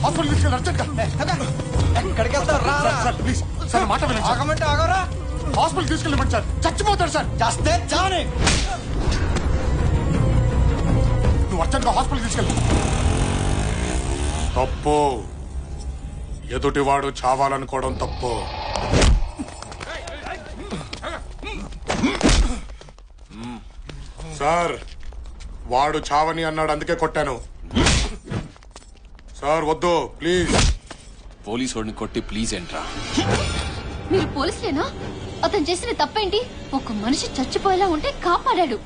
Hospital తీసుకెళ్ళి urgent ఎక్కడికి వెళ్తావు? రా సార్ ప్లీజ్ సార్ మాట వినండి. ఆగమంటే ఆగరా? హాస్పిటల్ తీసుకెళ్ళమండి సార్. చచ్చిపోతాడు సార్. చస్తే చావని. నువ్వు అర్జెంట్ గా హాస్పిటల్ తీసుకెళ్ళి. తప్పు. ఎదుటివాడు చావాలనుకోవడం తప్పు. సార్ వాడు చావని అన్నాడు, అందుకే కొట్టాను. సార్ వద్దు ప్లీజ్. పోలీసు వాడిని కొట్టి ప్లీజ్ ఏంట్రా? మీరు పోలీసులేనా? అతను చేసిన తప్పేంటి? ఒక మనిషి చచ్చిపోయేలా ఉంటే కాపాడాడు.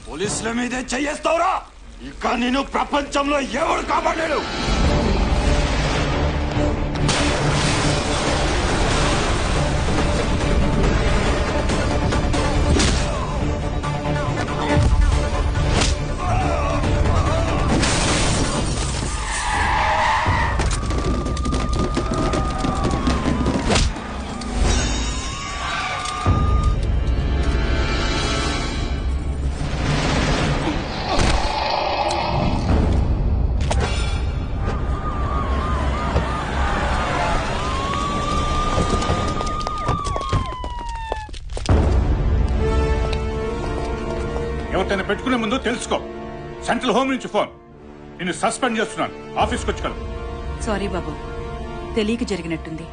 పోలీసుల మీదే చెయ్యేస్తావురా? ఇక నేను ప్రపంచంలో ఎవరు కాపాడాడు? ఎవరికైనా పెట్టుకునే ముందు తెలుసుకో. సెంట్రల్ హోమ్ నుంచి ఫోన్. నిన్ను సస్పెండ్ చేస్తున్నాను. ఆఫీస్కి వచ్చి కలుపు. సారీ బాబు, తెలియక జరిగినట్టుంది.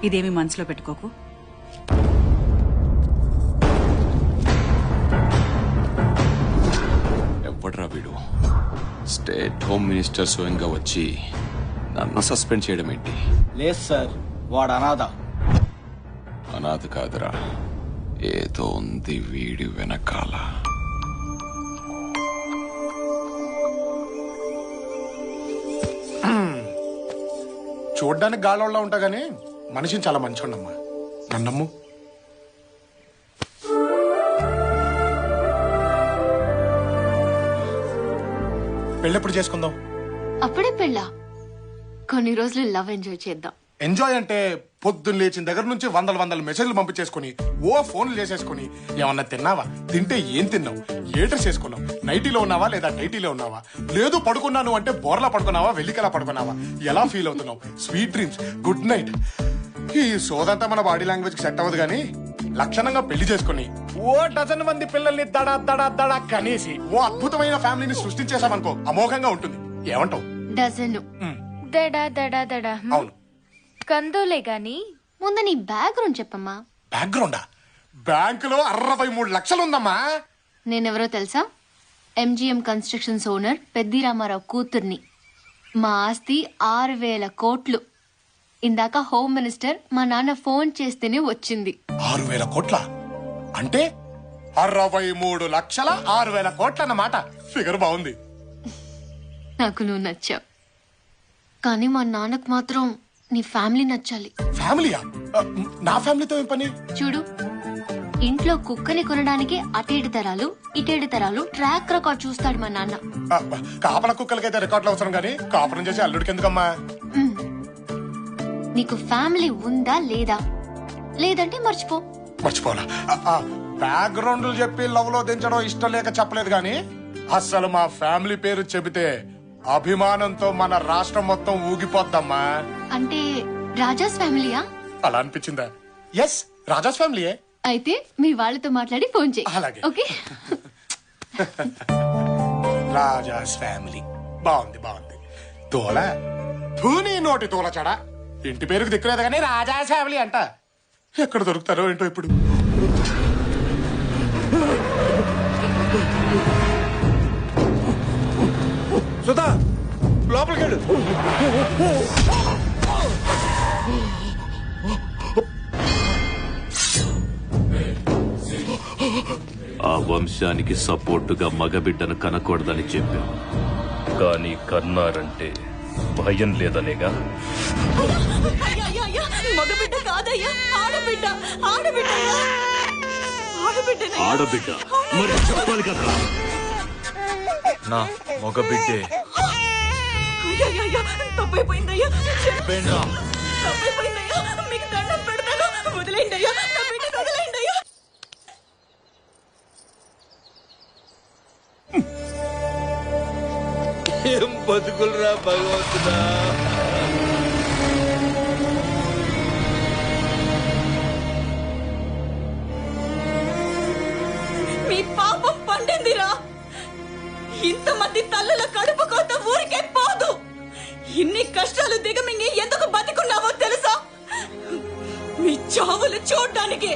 ఇదేమి మనసులో పెట్టుకోకు. ఎవడ్రా వీడు? స్టేట్ హోమ్ మినిస్టర్ స్వయంగా వచ్చి నన్ను సస్పెండ్ చేయడం ఏంటి? లేదు సార్, వాడు అనాథ. అనాథ కాదురా, ఏదో ఉంది వీడి వెనకాల. చూడ్డానికి గాలోళ్ళ ఉంటా గానీ మనిషిని చాలా మంచోడమ్మా. నన్నమ్ము. పెళ్ళెప్పుడు చేసుకుందాం? అప్పుడే పెళ్ళా? కొన్ని రోజులు లవ్ ఎంజాయ్ చేద్దాం. ఎంజాయ్ అంటే పొద్దున్న లేచిన దగ్గర నుంచి వందల మెసేజ్లు పంపించేసుకుని ఓ ఫోన్లు చేసేసుకుని ఏమన్నా తిన్నావా, తింటే ఏం తిన్నావు, ఏ డ్రెస్ వేసుకున్నావు, నైటీలో ఉన్నావా లేదా టైటీలో ఉన్నావా, లేదు పడుకున్నాను అంటే బోర్లా పడుకున్నావా, వెల్లికలా పడుకున్నావా, ఎలా ఫీల్ అవుతున్నావు, స్వీట్ డ్రీమ్స్, గుడ్ నైట్. ఈ సోదంతా మన బాడీ లాంగ్వేజ్ కి సెట్ అవ్వదు గానీ లక్షణంగా పెళ్లి చేసుకుని ఓ డజన్ మంది పిల్లల్ని దడా దడా దడా కనేసి ఓ అద్భుతమైన ఫ్యామిలీని సృష్టించేసామనుకో అమోఘంగా ఉంటుంది. ఏమంటావు? డజన్ దడా దడా దడా. అవును. కందోలే గాని ముందు నీ బ్యాక్గ్రౌండ్ చెప్పమ్మా. బ్యాక్గ్రౌండా? బ్యాంకులో 63 లక్షలు ఉందమ్మా. నేనెవరో తెలుసా? MGM constructions owner Peddi Ramarao కూతుర్ని. మా ఆస్తి 6,000 కోట్లు. ఇందాక హోమ్ మినిస్టర్ మా నాన్న ఫోన్ చేస్తేనే వచ్చింది. 6,000 కోట్ల అంటే 63,06,000 కోట్ల అన్నమాట. ఫిగర్ బాగుంది. నాకు నువ్వు నచ్చావు, కానీ మా నాన్నకు మాత్రం నీ ఫ్యామిలీ నచ్చాలి. ఫ్యామిలీయా? నా ఫ్యామిలీతో ఏం పని? చూడు, ఇంట్లో కుక్కని కొనడానికి అటేడు తరాలు ఇటేడు తరాలు ట్రాక్ రికార్డ్ చూస్తాడు మా నాన్న. కాపల కుక్కలకైతే రికార్డులు అవసరం కానీ కాపురం చేసి అల్లుడికి ఎందుకమ్మా? నీకు ఫ్యామిలీ ఉందా లేదా? లేదంటే మర్చిపో. మర్చిపోవాలా? బ్యాక్గ్రౌండ్లు చెప్పి లవ్ లో దించడం ఇష్టం లేక చెప్పలేదు గాని అస్సలు మా ఫ్యామిలీ పేరు చెబితే అభిమానంతో మన రాష్ట్రం మొత్తం ఊగిపోద్దమ్మా. అంటే రాజాస్ ఫ్యామిలీయా? అలా అనిపించిందా? ఎస్, రాజాస్ ఫ్యామిలీయే. అయితే మీ వాళ్ళతో మాట్లాడి ఫోన్ చేయి. అలాగే. ఓకే. రాజాస్ ఫ్యామిలీ బాగుంది బాగుంది. తోల ధూని నోటి తోల చెడ. ఇంటి పేరుకు దిక్కులేదు కానీ రాజాస్ ఫ్యామిలీ అంట. ఎక్కడ దొరుకుతారో ఏంటో ఇప్పుడు. సుధా లోపలికి వెళ్ళు. ఆ వంశానికి సపోర్టుగా మగబిడ్డను కనకూడదని చెప్పాం, కానీ కన్నారంటే భయం లేదనేగా. మగబిడ్డ కాదయ్యా, ఆడబిడ్డ. ఆడబిడ్డ ఆడబిడ్డ మరి చెప్పాలి కదా. నా మగబిడ్డే. తప్పైపోయిందయ్యా, తప్పైపోయిందయ్యా, మీకు దండం పెడతాను, వదిలేయండి అయ్యా, నా బిడ్డను వదిలేయండి అయ్యా. ఏం బతుకులరా భగవంతుడా. మీ పాపం పండిందిరా. ఇంతమంది తల్లుల కడుపు కోత ఊరికే పోదు. ఇన్ని కష్టాలు దిగమింగి ఎందుకు బతికున్నావో తెలుసా? మీ చావులు చూడ్డానికి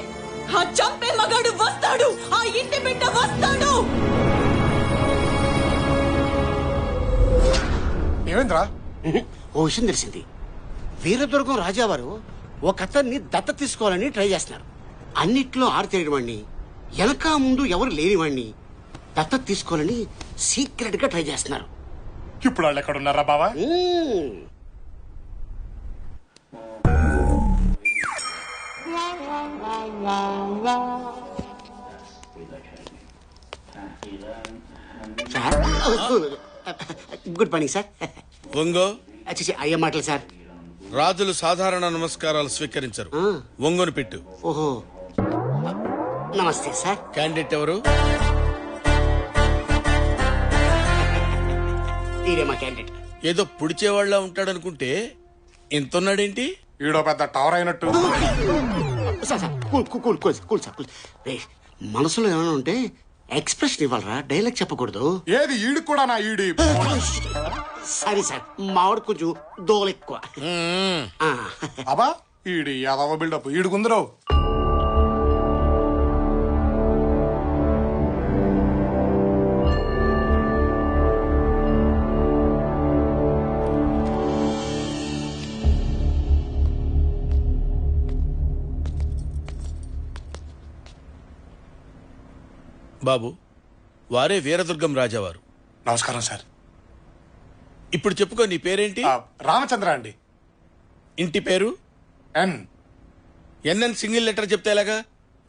ఆ చంపే మగాడు వస్తాడు, ఆ ఇంటి బిడ్డ వస్తాడు. ఏమైందిరా? ఓ విషయం తెలిసింది. వీరదుర్గం రాజావారు ఒక అతన్ని దత్త తీసుకోవాలని ట్రై చేస్తున్నారు. అన్నిట్లో ఆరితేరినవాణ్ణి, వెనక ముందు ఎవరు లేనివాణ్ణి దత్త తీసుకోవాలని సీక్రెట్ గా ట్రై చేస్తున్నారు. ఇప్పుడు వాళ్ళు ఎక్కడ ఉన్నారా బావా? Sir good morning sir. వంగో. అయ్యే మాటలు సార్. రాజులు సాధారణ నమస్కారాలు స్వీకరించరు. వంగోని పెట్టు. ఓహో నమస్తే సార్. క్యాండిడేట్ ఎవరు? ఈడే మా క్యాండిడేట్. ఏదో పుడిచేవాళ్ళ ఉంటాడనుకుంటే ఇంతున్నాడేంటి? ఈడో పెద్ద టవర్ అయినట్టు. Sir sir cool cool cool cool sir cool. మనసులో ఏమైనా ఉంటే ఎక్స్ప్రెషన్ ఇవ్వాలరా, డైలాగ్ చెప్పకూడదు. ఏది ఈడు కూడా నా ఈడి. సరే సార్, మావాడు కొంచెం దోలెక్కువ. అబ్బా ఈడి యాదవ బిల్డప్ ఈడుకుందరు. బాబు, వారే వీరదుర్గం రాజావారు. నమస్కారం సార్. ఇప్పుడు చెప్పుకో, నీ పేరేంటి? రామచంద్ర అండి. ఇంటి పేరు? ఎన్. ఎన్ఎన్ సింగిల్ లెటర్ చెప్తే ఎలాగా?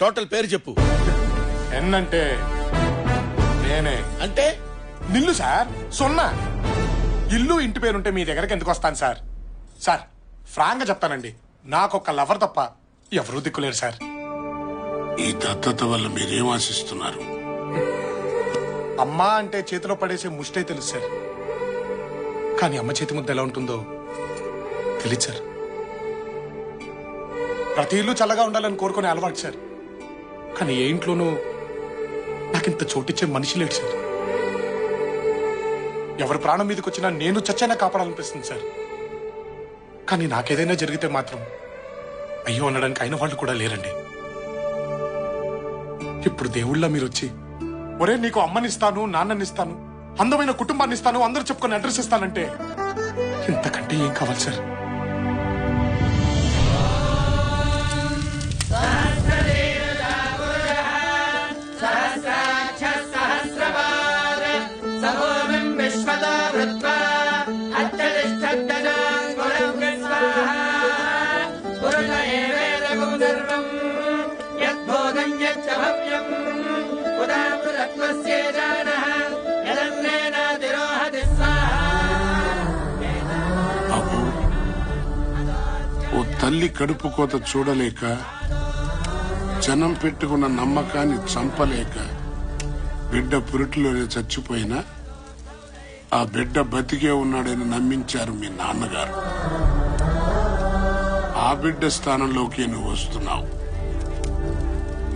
టోటల్ పేరు చెప్పు. ఎన్ అంటే నేనే. అంటే నిల్లు సార్, సున్నా. ఇల్లు ఇంటి పేరుంటే మీ దగ్గరకు ఎందుకు వస్తాను సార్? సార్ ఫ్రాంక్ గా చెప్తానండి, నాకొక్క లవర్ తప్ప ఎవరూ దిక్కులేరు సార్. ఈ దత్తత వల్ల మీరేం ఆశిస్తున్నారు? అమ్మా అంటే చేతిలో పడేసే ముష్టే తెలుసు సార్, కానీ అమ్మ చేతి ముద్ద ఎలా ఉంటుందో తెలియదు సార్. ప్రతి ఇల్లు చల్లగా ఉండాలని కోరుకునే అలవాటు సార్, కానీ ఏ ఇంట్లోనూ నాకింత చోటిచ్చే మనిషి లేడు సార్. ఎవరి ప్రాణం మీదకి వచ్చినా నేను చచ్చైనా కాపాడాలనిపిస్తుంది సార్, కానీ నాకేదైనా జరిగితే మాత్రం అయ్యో అనడానికి అయిన వాళ్ళు కూడా లేరండి. ఇప్పుడు దేవుళ్ళ మీరు వచ్చి, ఒరే నీకు అమ్మనిస్తాను, నాన్ననిస్తాను, అందమైన కుటుంబాన్ని ఇస్తాను, అందరూ చెప్పుకొని అడ్రస్ ఇస్తానంటే ఇంతకంటే ఏం కావాలి సార్? ఓ తల్లి కడుపు కోత చూడలేక, జనం పెట్టుకున్న నమ్మకాన్ని చంపలేక బిడ్డ పురిటిలోనే చచ్చిపోయినా ఆ బిడ్డ బతికే ఉన్నాడని నమ్మించారు మీ నాన్నగారు. ఆ బిడ్డ స్థానంలోకి నువ్వు వస్తున్నావు.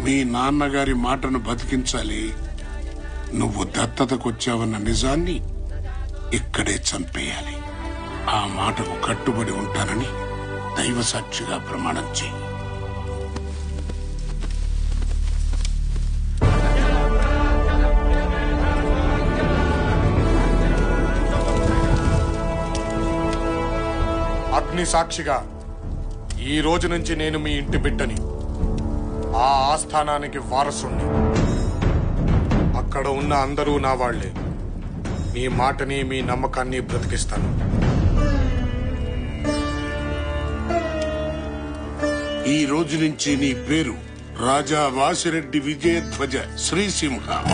మీ నాన్నగారి మాటను బతికించాలి. నువ్వు దత్తతకొచ్చావన్న నిజాన్ని ఇక్కడే చంపేయాలి. ఆ మాటకు కట్టుబడి ఉంటానని దైవ సాక్షిగా ప్రమాణం చేయి. అగ్ని సాక్షిగా ఈ రోజు నుంచి నేను మీ ఇంటి బిడ్డని, ఆ ఆస్థానానికి వారసుణ్ణి. అక్కడ ఉన్న అందరూ నా వాళ్లే. మీ మాటని, మీ నమ్మకాన్ని బ్రతికిస్తాను. ఈ రోజు నుంచి నీ పేరు రాజా వాసిరెడ్డి విజయధ్వజ శ్రీసింహ.